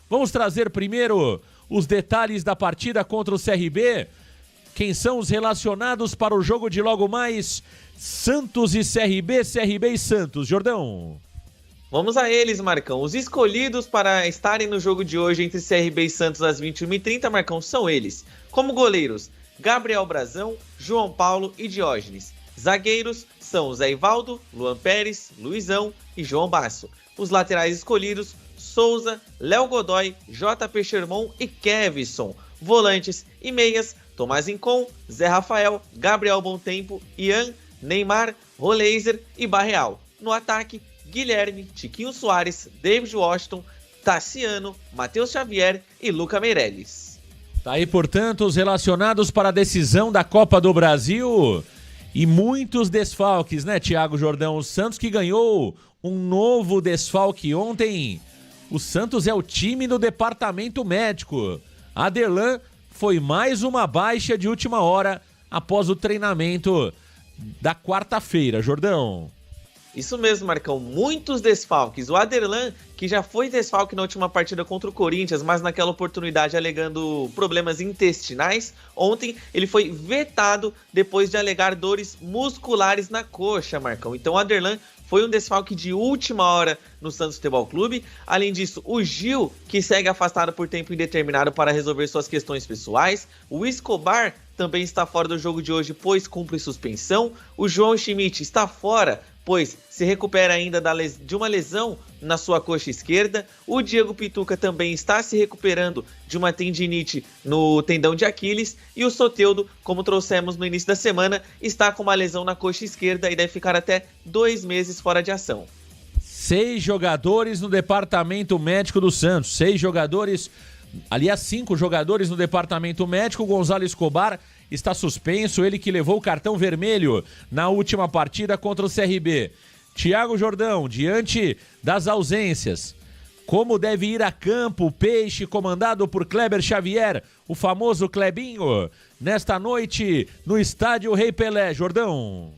Vamos trazer primeiro os detalhes da partida contra o CRB. Quem são os relacionados para o jogo de logo mais? Santos e CRB, CRB e Santos. Jordão. Vamos a eles, Marcão. Os escolhidos para estarem no jogo de hoje entre CRB e Santos às 21h30, Marcão, são eles. Como goleiros, Gabriel Brazão, João Paulo e Diógenes. Zagueiros são Zé Ivaldo, Luan Pérez, Luizão e João Basso. Os laterais escolhidos, Souza, Léo Godoy, JP Sherman e Kevson. Volantes e meias, Tomás Incon, Zé Rafael, Gabriel Bontempo, Ian, Neymar, Roleiser e Barreal. No ataque, Guilherme, Tiquinho Soares, David Washington, Tassiano, Matheus Xavier e Luca Meirelles. Tá aí, portanto, os relacionados para a decisão da Copa do Brasil. E muitos desfalques, né, Thiago Jordão? O Santos que ganhou um novo desfalque ontem. O Santos é o time do departamento médico. Aderlan foi mais uma baixa de última hora após o treinamento da quarta-feira, Jordão. Isso mesmo, Marcão, muitos desfalques. O Aderlan, que já foi desfalque na última partida contra o Corinthians, mas naquela oportunidade alegando problemas intestinais, ontem ele foi vetado depois de alegar dores musculares na coxa, Marcão. Então o Aderlan foi um desfalque de última hora no Santos Futebol Clube. Além disso, o Gil, que segue afastado por tempo indeterminado para resolver suas questões pessoais. O Escobar também está fora do jogo de hoje, pois cumpre suspensão. O João Schmidt está fora, pois se recupera ainda de uma lesão na sua coxa esquerda. O Diego Pituca também está se recuperando de uma tendinite no tendão de Aquiles. E o Soteldo, como trouxemos no início da semana, está com uma lesão na coxa esquerda e deve ficar até 2 meses fora de ação. 6 jogadores no departamento médico do Santos. 6 jogadores, aliás, 5 jogadores no departamento médico. O Gonzalo Escobar está suspenso, ele que levou o cartão vermelho na última partida contra o CRB. Thiago Jordão, diante das ausências, como deve ir a campo o Peixe, comandado por Kleber Xavier, o famoso Clebinho, nesta noite no estádio Rei Pelé, Jordão?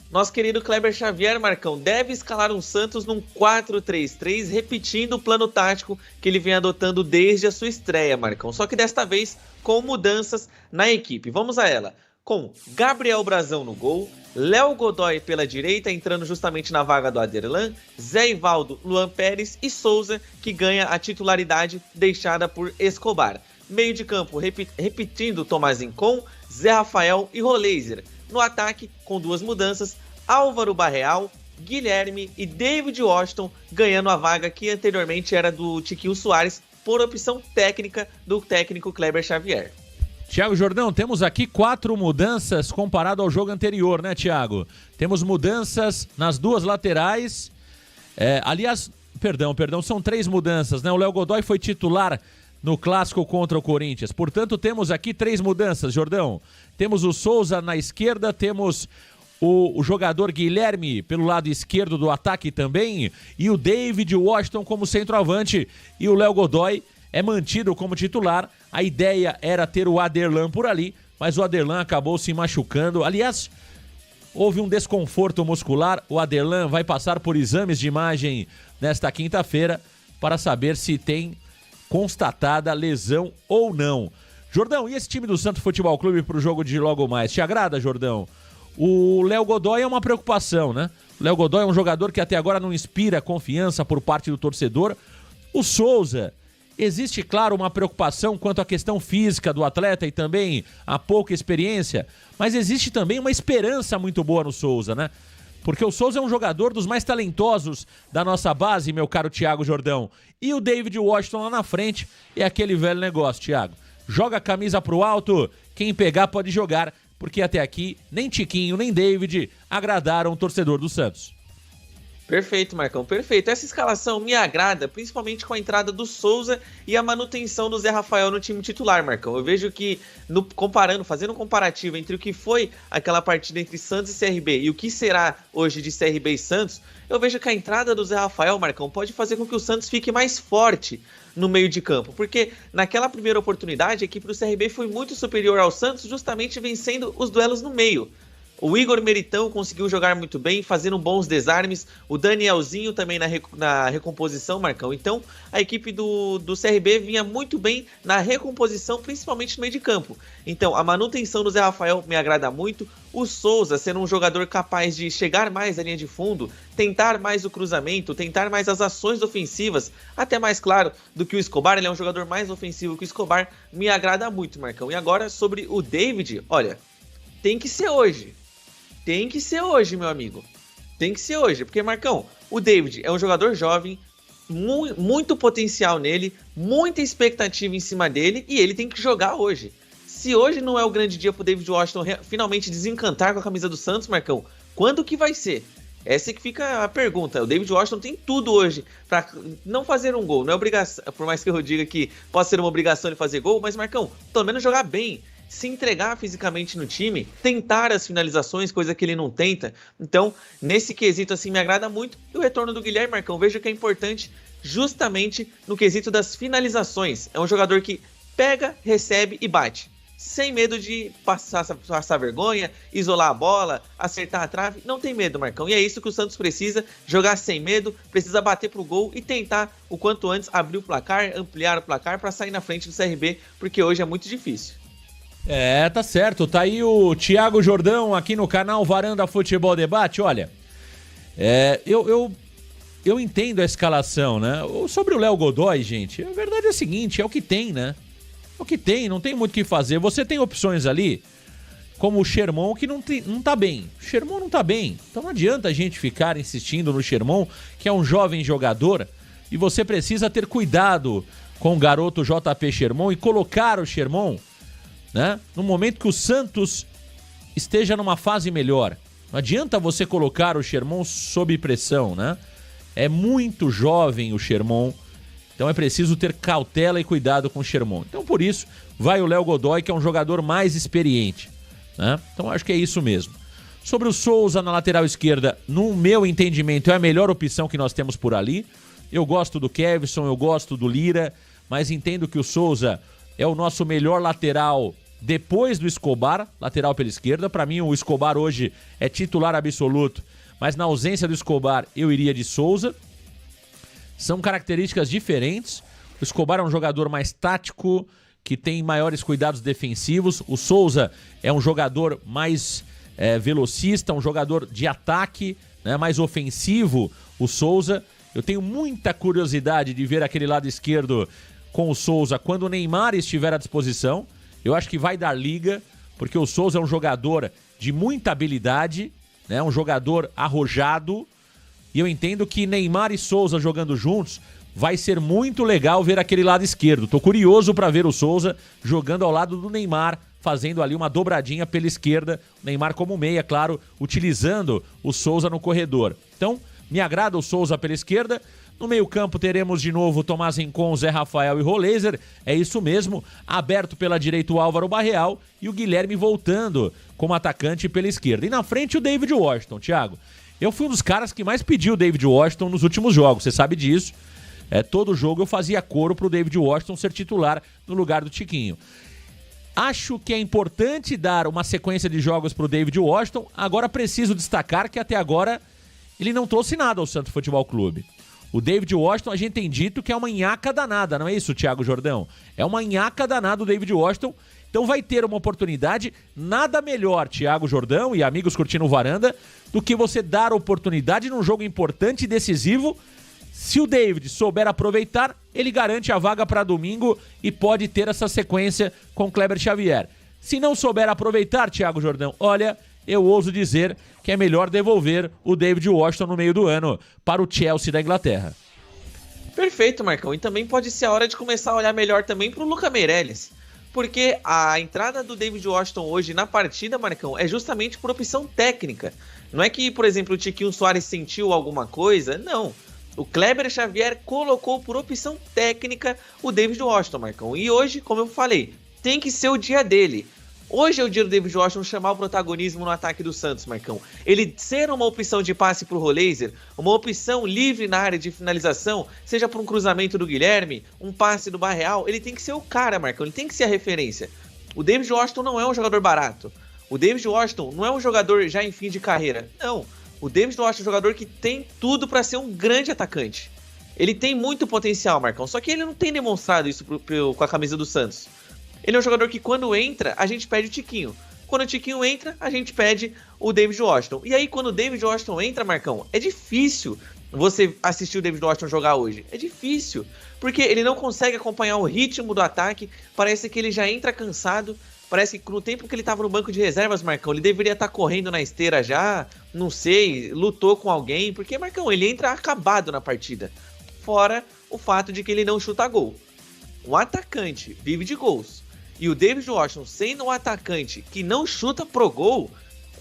Nosso querido Kleber Xavier, Marcão, deve escalar um Santos num 4-3-3, repetindo o plano tático que ele vem adotando desde a sua estreia, Marcão. Só que desta vez com mudanças na equipe. Vamos a ela. Com Gabriel Brazão no gol, Léo Godoy pela direita, entrando justamente na vaga do Aderlan, Zé Ivaldo, Luan Pérez e Souza, que ganha a titularidade deixada por Escobar. Meio de campo, repetindo Tomás Incon, Zé Rafael e Roleiser. No ataque, com 2 mudanças, Álvaro Barreal, Guilherme e David Washington, ganhando a vaga que anteriormente era do Tiquinho Soares, por opção técnica do técnico Kleber Xavier. Thiago Jordão, temos aqui 4 mudanças comparado ao jogo anterior, né, Thiago? Temos mudanças nas 2 laterais. São 3 mudanças, né? O Léo Godoy foi titular no clássico contra o Corinthians. Portanto, temos aqui 3 mudanças, Jordão. Temos o Souza na esquerda, temos o jogador Guilherme pelo lado esquerdo do ataque também, e o David Washington como centroavante, e o Léo Godoy é mantido como titular. A ideia era ter o Aderlan por ali, mas o Aderlan acabou se machucando. Aliás, houve um desconforto muscular. O Aderlan vai passar por exames de imagem nesta quinta-feira para saber se tem constatada lesão ou não. Jordão, e esse time do Santos Futebol Clube para o jogo de logo mais? Te agrada, Jordão? O Léo Godoy é uma preocupação, né? O Léo Godoy é um jogador que até agora não inspira confiança por parte do torcedor. O Souza, existe, claro, uma preocupação quanto à questão física do atleta e também a pouca experiência, mas existe também uma esperança muito boa no Souza, né? Porque o Souza é um jogador dos mais talentosos da nossa base, meu caro Thiago Jordão. E o David Washington lá na frente é aquele velho negócio, Thiago. Joga a camisa pro alto, quem pegar pode jogar, porque até aqui nem Tiquinho nem David agradaram o torcedor do Santos. Perfeito, Marcão, perfeito. Essa escalação me agrada, principalmente com a entrada do Souza e a manutenção do Zé Rafael no time titular, Marcão. Eu vejo que, fazendo um comparativo entre o que foi aquela partida entre Santos e CRB e o que será hoje de CRB e Santos, eu vejo que a entrada do Zé Rafael, Marcão, pode fazer com que o Santos fique mais forte no meio de campo, porque naquela primeira oportunidade a equipe do CRB foi muito superior ao Santos, justamente vencendo os duelos no meio. O Igor Meritão conseguiu jogar muito bem, fazendo bons desarmes. O Danielzinho também na recomposição, Marcão. Então, a equipe do CRB vinha muito bem na recomposição, principalmente no meio de campo. Então, a manutenção do Zé Rafael me agrada muito. O Souza sendo um jogador capaz de chegar mais à linha de fundo, tentar mais o cruzamento, tentar mais as ações ofensivas, até mais claro do que o Escobar. Ele é um jogador mais ofensivo que o Escobar, me agrada muito, Marcão. E agora, sobre o David, olha, tem que ser hoje. Tem que ser hoje, meu amigo. Tem que ser hoje. Porque, Marcão, o David é um jogador jovem, muito potencial nele, muita expectativa em cima dele, e ele tem que jogar hoje. Se hoje não é o grande dia pro David Washington finalmente desencantar com a camisa do Santos, Marcão, quando que vai ser? Essa é que fica a pergunta. O David Washington tem tudo hoje para não fazer um gol. Não é obrigação, por mais que eu diga que pode ser uma obrigação de fazer gol, mas, Marcão, pelo menos jogar bem, se entregar fisicamente no time, tentar as finalizações, coisa que ele não tenta. Então, nesse quesito, assim, me agrada muito. E o retorno do Guilherme, Marcão, vejo que é importante justamente no quesito das finalizações. É um jogador que pega, recebe e bate, sem medo de passar vergonha, isolar a bola, acertar a trave. Não tem medo, Marcão. E é isso que o Santos precisa, jogar sem medo, precisa bater pro gol e tentar, o quanto antes, abrir o placar, ampliar o placar para sair na frente do CRB, porque hoje é muito difícil. Tá certo. Tá aí o Thiago Jordão aqui no canal Varanda Futebol Debate. Olha, eu entendo a escalação, né? Sobre o Léo Godoy, gente, a verdade é a seguinte, é o que tem, né? É o que tem, não tem muito o que fazer. Você tem opções ali, como o Sherman, que não tá bem. O Sherman não tá bem. Então não adianta a gente ficar insistindo no Sherman, que é um jovem jogador, e você precisa ter cuidado com o garoto JP Sherman e colocar o Sherman, né, no momento que o Santos esteja numa fase melhor. Não adianta você colocar o Sherman sob pressão, né? É muito jovem o Sherman, então é preciso ter cautela e cuidado com o Sherman. Então por isso vai o Léo Godoy, que é um jogador mais experiente, né? Então acho que é isso mesmo. Sobre o Souza na lateral esquerda, no meu entendimento é a melhor opção que nós temos por ali. Eu gosto do Kevson, eu gosto do Lira, mas entendo que o Souza é o nosso melhor lateral depois do Escobar, lateral pela esquerda. Para mim o Escobar hoje é titular absoluto, mas na ausência do Escobar eu iria de Souza. São características diferentes. O Escobar é um jogador mais tático, que tem maiores cuidados defensivos. O Souza é um jogador mais velocista, um jogador de ataque, né, mais ofensivo, o Souza. Eu tenho muita curiosidade de ver aquele lado esquerdo com o Souza quando o Neymar estiver à disposição. Eu acho que vai dar liga, porque o Souza é um jogador de muita habilidade, né, um jogador arrojado, e eu entendo que Neymar e Souza jogando juntos vai ser muito legal ver aquele lado esquerdo. Tô curioso para ver o Souza jogando ao lado do Neymar, fazendo ali uma dobradinha pela esquerda, o Neymar como meia, claro, utilizando o Souza no corredor. Então, me agrada o Souza pela esquerda. No meio-campo teremos de novo Tomás Rincon, Zé Rafael e Roleiser. É isso mesmo, aberto pela direita o Álvaro Barreal e o Guilherme voltando como atacante pela esquerda. E na frente o David Washington, Thiago. Eu fui um dos caras que mais pediu o David Washington nos últimos jogos, você sabe disso. Todo jogo eu fazia coro pro David Washington ser titular no lugar do Tiquinho. Acho que é importante dar uma sequência de jogos pro David Washington. Agora preciso destacar que até agora ele não trouxe nada ao Santos Futebol Clube. O David Washington, a gente tem dito que é uma nhaca danada, não é isso, Thiago Jordão? É uma nhaca danada o David Washington. Então vai ter uma oportunidade, nada melhor, Thiago Jordão e amigos curtindo o Varanda, do que você dar oportunidade num jogo importante e decisivo. Se o David souber aproveitar, ele garante a vaga para domingo e pode ter essa sequência com Kleber Xavier. Se não souber aproveitar, Thiago Jordão, olha, eu ouso dizer que é melhor devolver o David Washington no meio do ano para o Chelsea da Inglaterra. Perfeito, Marcão. E também pode ser a hora de começar a olhar melhor também para o Luca Meireles. Porque a entrada do David Washington hoje na partida, Marcão, é justamente por opção técnica. Não é que, por exemplo, o Tiquinho Soares sentiu alguma coisa, não. O Kleber Xavier colocou por opção técnica o David Washington, Marcão. E hoje, como eu falei, tem que ser o dia dele. Hoje é o dia do David Washington chamar o protagonismo no ataque do Santos, Marcão. Ele ser uma opção de passe pro Roleiser, uma opção livre na área de finalização, seja por um cruzamento do Guilherme, um passe do Barreal, ele tem que ser o cara, Marcão, ele tem que ser a referência. O David Washington não é um jogador barato. O David Washington não é um jogador já em fim de carreira. Não. O David Washington é um jogador que tem tudo para ser um grande atacante. Ele tem muito potencial, Marcão. Só que ele não tem demonstrado isso com a camisa do Santos. Ele é um jogador que quando entra, a gente pede o Tiquinho. Quando o Tiquinho entra, a gente pede o David Washington. E aí, quando o David Washington entra, Marcão, é difícil você assistir o David Washington jogar hoje. É difícil. Porque ele não consegue acompanhar o ritmo do ataque. Parece que ele já entra cansado. Parece que no tempo que ele estava no banco de reservas, Marcão, ele deveria estar correndo na esteira já. Não sei, lutou com alguém. Porque, Marcão, ele entra acabado na partida. Fora o fato de que ele não chuta gol. Um atacante vive de gols. E o David Washington sendo um atacante que não chuta pro gol,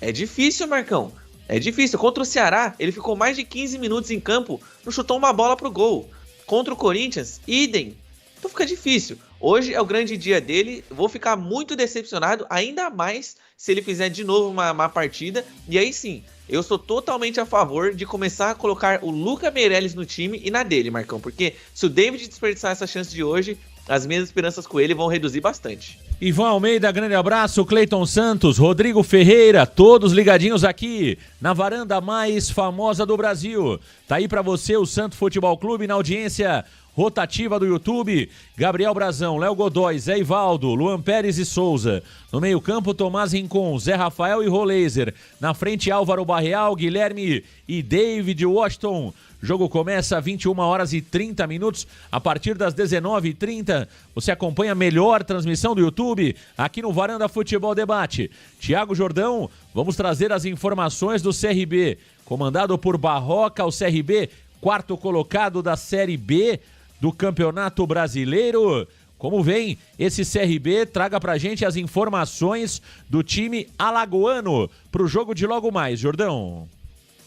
é difícil, Marcão. É difícil. Contra o Ceará, ele ficou mais de 15 minutos em campo, não chutou uma bola pro gol. Contra o Corinthians, idem. Então fica difícil. Hoje é o grande dia dele. Vou ficar muito decepcionado, ainda mais se ele fizer de novo uma partida. E aí sim, eu sou totalmente a favor de começar a colocar o Luca Meireles no time e na dele, Marcão. Porque se o David desperdiçar essa chance de hoje, as minhas esperanças com ele vão reduzir bastante. Ivan Almeida, grande abraço, Cleiton Santos, Rodrigo Ferreira, todos ligadinhos aqui na varanda mais famosa do Brasil. Tá aí pra você o Santo Futebol Clube na audiência rotativa do YouTube. Gabriel Brazão, Léo Godoy, Zé Ivaldo, Luan Pérez e Souza. No meio campo, Tomás Rincon, Zé Rafael e Roleiser. Na frente, Álvaro Barreal, Guilherme e David Washington. Jogo começa às 21h30, a partir das 19h30. Você acompanha a melhor transmissão do YouTube aqui no Varanda Futebol Debate. Thiago Jordão, vamos trazer as informações do CRB. Comandado por Barroca, o CRB, quarto colocado da Série B do Campeonato Brasileiro. Como vem esse CRB? Traga pra gente as informações do time alagoano pro jogo de logo mais, Jordão.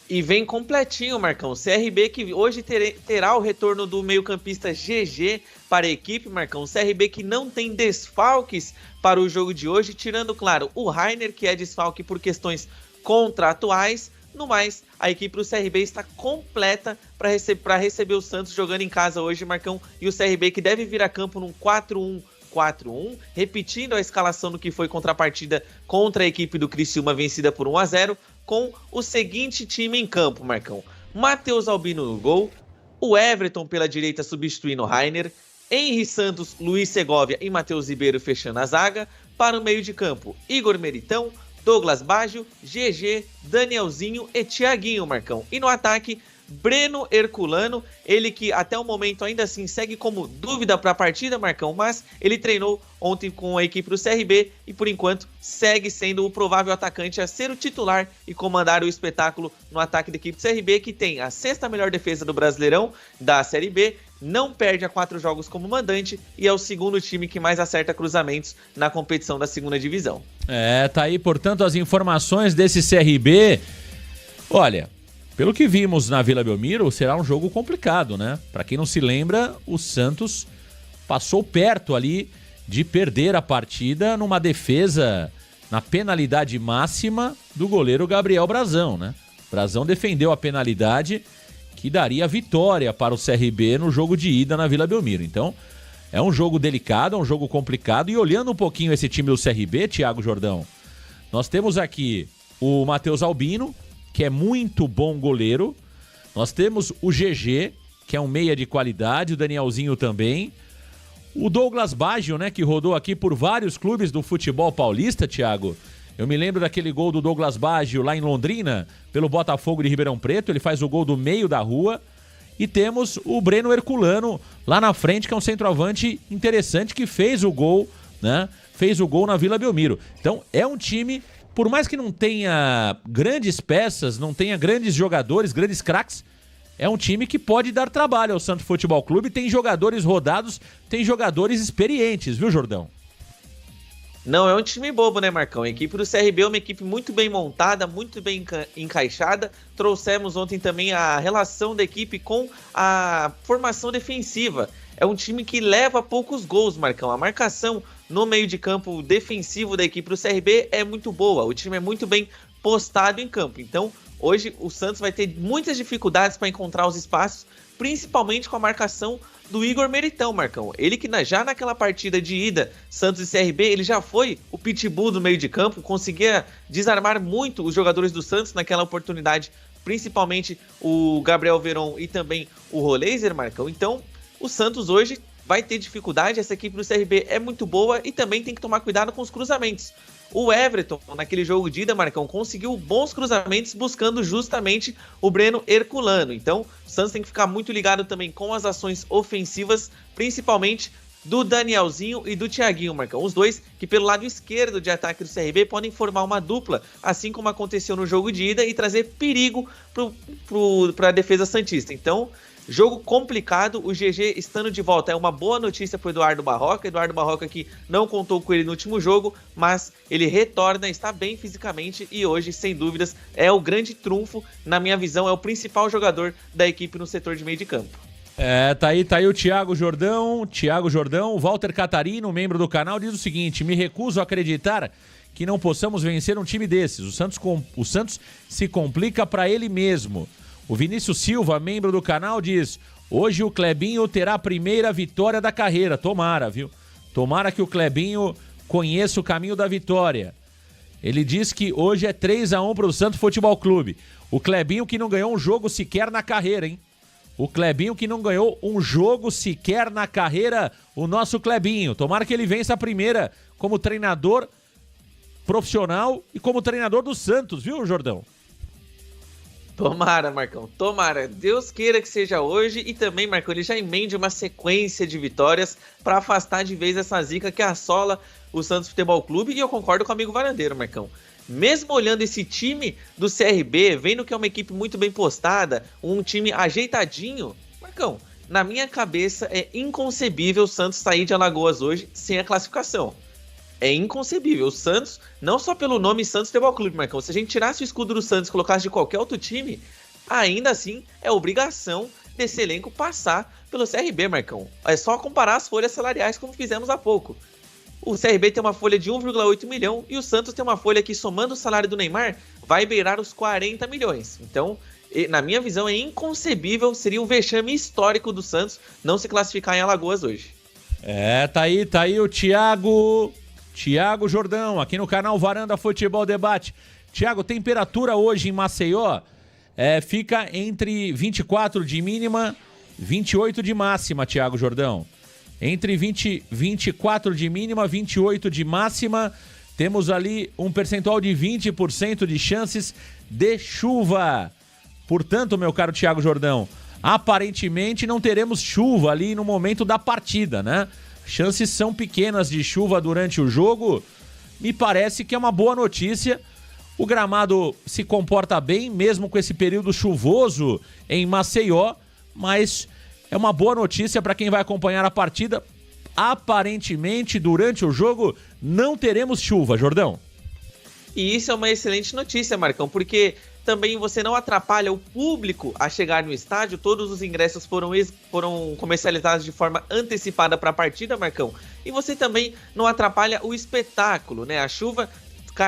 E vem completinho, Marcão. CRB que hoje terá o retorno do meio-campista GG para a equipe, Marcão. CRB que não tem desfalques para o jogo de hoje, tirando, claro, o Rainer, que é desfalque por questões contratuais. No mais, a equipe do CRB está completa para receber o Santos jogando em casa hoje, Marcão. E o CRB que deve vir a campo num 4-1-4-1, repetindo a escalação do que foi contra a partida contra a equipe do Criciúma, vencida por 1-0, com o seguinte time em campo, Marcão. Matheus Albino no gol, o Everton pela direita substituindo o Rainer, Henry Santos, Luiz Segovia e Matheus Ribeiro fechando a zaga. Para o meio de campo, Igor Meritão, Douglas Baggio, GG, Danielzinho e Thiaguinho, Marcão. E no ataque, Breno Herculano, ele que até o momento ainda assim segue como dúvida para a partida, Marcão, mas ele treinou ontem com a equipe do CRB e por enquanto segue sendo o provável atacante a ser o titular e comandar o espetáculo no ataque da equipe do CRB, que tem a 6ª melhor defesa do Brasileirão da Série B, não perde a 4 jogos como mandante e é o segundo time que mais acerta cruzamentos na competição da 2ª divisão. Tá aí, portanto, as informações desse CRB. Olha, pelo que vimos na Vila Belmiro, será um jogo complicado, né? Para quem não se lembra, o Santos passou perto ali de perder a partida numa defesa na penalidade máxima do goleiro Gabriel Brazão, né? Brazão defendeu a penalidade que daria vitória para o CRB no jogo de ida na Vila Belmiro. Então, é um jogo delicado, é um jogo complicado. E olhando um pouquinho esse time do CRB, Thiago Jordão, nós temos aqui o Matheus Albino, que é muito bom goleiro. Nós temos o GG, que é um meia de qualidade, o Danielzinho também. O Douglas Baggio, né, que rodou aqui por vários clubes do futebol paulista, Thiago. Eu me lembro daquele gol do Douglas Baggio lá em Londrina, pelo Botafogo de Ribeirão Preto. Ele faz o gol do meio da rua. E temos o Breno Herculano lá na frente, que é um centroavante interessante, que fez o gol, né? Fez o gol na Vila Belmiro. Então, é um time, por mais que não tenha grandes peças, não tenha grandes jogadores, grandes craques, é um time que pode dar trabalho ao Santo Futebol Clube. Tem jogadores rodados, tem jogadores experientes, viu, Jordão? Não é um time bobo, né, Marcão? A equipe do CRB é uma equipe muito bem montada, muito bem encaixada. Trouxemos ontem também a relação da equipe com a formação defensiva. É um time que leva poucos gols, Marcão. A marcação no meio de campo defensivo da equipe do CRB é muito boa. O time é muito bem postado em campo. Então, hoje o Santos vai ter muitas dificuldades para encontrar os espaços, principalmente com a marcação do Igor Meritão, Marcão. Ele que já naquela partida de ida, Santos e CRB, ele já foi o pitbull do meio de campo, conseguia desarmar muito os jogadores do Santos naquela oportunidade, principalmente o Gabriel Veron e também o Roleiser, Marcão. Então, o Santos hoje vai ter dificuldade, essa equipe do CRB é muito boa e também tem que tomar cuidado com os cruzamentos. O Everton, naquele jogo de ida, Marcão, conseguiu bons cruzamentos buscando justamente o Breno Herculano. Então, o Santos tem que ficar muito ligado também com as ações ofensivas, principalmente do Danielzinho e do Thiaguinho, Marcão. Os dois que pelo lado esquerdo de ataque do CRB podem formar uma dupla, assim como aconteceu no jogo de ida, e trazer perigo para a defesa santista. Então, jogo complicado, o GG estando de volta é uma boa notícia para o Eduardo Barroca. Eduardo Barroca que não contou com ele no último jogo, mas ele retorna, está bem fisicamente e hoje, sem dúvidas, é o grande trunfo. Na minha visão, é o principal jogador da equipe no setor de meio de campo. Tá aí o Thiago Jordão, Walter Catarino, membro do canal, diz o seguinte: me recuso a acreditar que não possamos vencer um time desses. O Santos se complica para ele mesmo. O Vinícius Silva, membro do canal, diz: hoje o Clebinho terá a primeira vitória da carreira. Tomara, viu? Tomara que o Clebinho conheça o caminho da vitória. Ele diz que hoje é 3-1 para o Santos Futebol Clube. O Clebinho que não ganhou um jogo sequer na carreira, hein? O Clebinho que não ganhou um jogo sequer na carreira, o nosso Clebinho. Tomara que ele vença a primeira como treinador profissional e como treinador do Santos, viu, Jordão? Tomara, Marcão, tomara. Deus queira que seja hoje. E também, Marcão, ele já emende uma sequência de vitórias para afastar de vez essa zica que assola o Santos Futebol Clube. E eu concordo com o amigo Varandeiro, Marcão. Mesmo olhando esse time do CRB, vendo que é uma equipe muito bem postada, um time ajeitadinho, Marcão, na minha cabeça é inconcebível o Santos sair de Alagoas hoje sem a classificação. É inconcebível. O Santos, não só pelo nome Santos Futebol Clube, Marcão, se a gente tirasse o escudo do Santos e colocasse de qualquer outro time, ainda assim é obrigação desse elenco passar pelo CRB, Marcão. É só comparar as folhas salariais como fizemos há pouco. O CRB tem uma folha de 1,8 milhão e o Santos tem uma folha que, somando o salário do Neymar, vai beirar os 40 milhões. Então, na minha visão, é inconcebível, seria um vexame histórico do Santos não se classificar em Alagoas hoje. Tá aí o Thiago Jordão, aqui no canal Varanda Futebol Debate. Thiago, temperatura hoje em Maceió fica entre 24 de mínima, 28 de máxima, Thiago Jordão. Entre 24 de mínima, 28 de máxima. Temos ali um percentual de 20% de chances de chuva. Portanto, meu caro Thiago Jordão, aparentemente não teremos chuva ali no momento da partida, né? Chances são pequenas de chuva durante o jogo. Me parece que é uma boa notícia. O gramado se comporta bem, mesmo com esse período chuvoso em Maceió, mas é uma boa notícia para quem vai acompanhar a partida. Aparentemente, durante o jogo, não teremos chuva, Jordão. E isso é uma excelente notícia, Marcão, porque também você não atrapalha o público a chegar no estádio. Todos os ingressos foram comercializados de forma antecipada para a partida, Marcão. E você também não atrapalha o espetáculo, né? A chuva,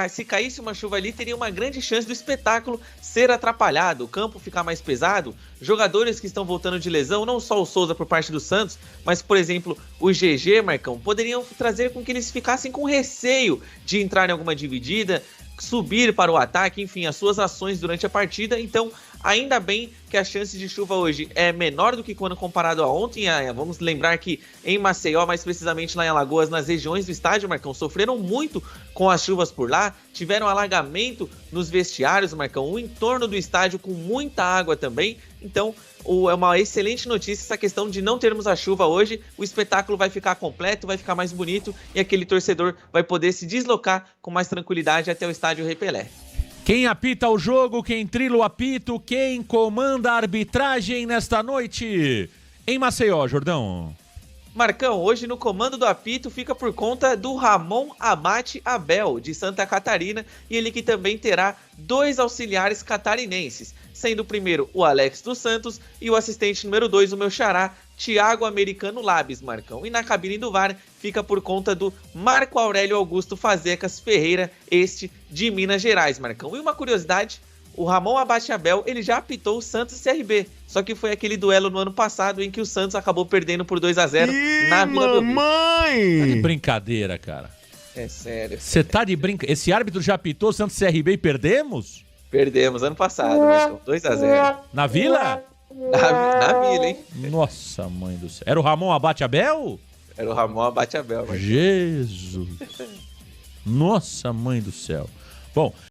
se caísse uma chuva ali, teria uma grande chance do espetáculo ser atrapalhado, o campo ficar mais pesado. Jogadores que estão voltando de lesão, não só o Souza por parte do Santos, mas, por exemplo, o GG, Marcão, poderiam trazer com que eles ficassem com receio de entrar em alguma dividida, subir para o ataque, enfim, as suas ações durante a partida. Então, ainda bem que a chance de chuva hoje é menor do que quando comparado a ontem. Vamos lembrar que em Maceió, mais precisamente lá em Alagoas, nas regiões do estádio, Marcão, sofreram muito com as chuvas por lá, tiveram alagamento nos vestiários, Marcão, o entorno do estádio com muita água também. Então, é uma excelente notícia essa questão de não termos a chuva hoje. O espetáculo vai ficar completo, vai ficar mais bonito e aquele torcedor vai poder se deslocar com mais tranquilidade até o estádio Rei Pelé. Quem apita o jogo, quem trila o apito, quem comanda a arbitragem nesta noite em Maceió, Jordão? Marcão, hoje no comando do apito fica por conta do Ramon Abate Abel, de Santa Catarina, e ele que também terá 2 auxiliares catarinenses, sendo o primeiro o Alex dos Santos e o assistente número 2, o meu xará, Thiago Americano Labes, Marcão. E na cabine do VAR fica por conta do Marco Aurélio Augusto Fazecas Ferreira, este de Minas Gerais, Marcão. E uma curiosidade, o Ramon Abate Abel, ele já apitou o Santos e CRB, Só que foi aquele duelo no ano passado em que o Santos acabou perdendo por 2-0 na Vila Belmiro. Tá de brincadeira, cara. É sério. Você tá de brincadeira? Esse árbitro já apitou Santos CRB e perdemos? Perdemos ano passado, Marcão. 2-0. Na Vila? Na Vila, hein? Nossa, mãe do céu. Era o Ramon Abate Abel? Era o Ramon Abate Abel. Jesus. Nossa, mãe do céu. Bom,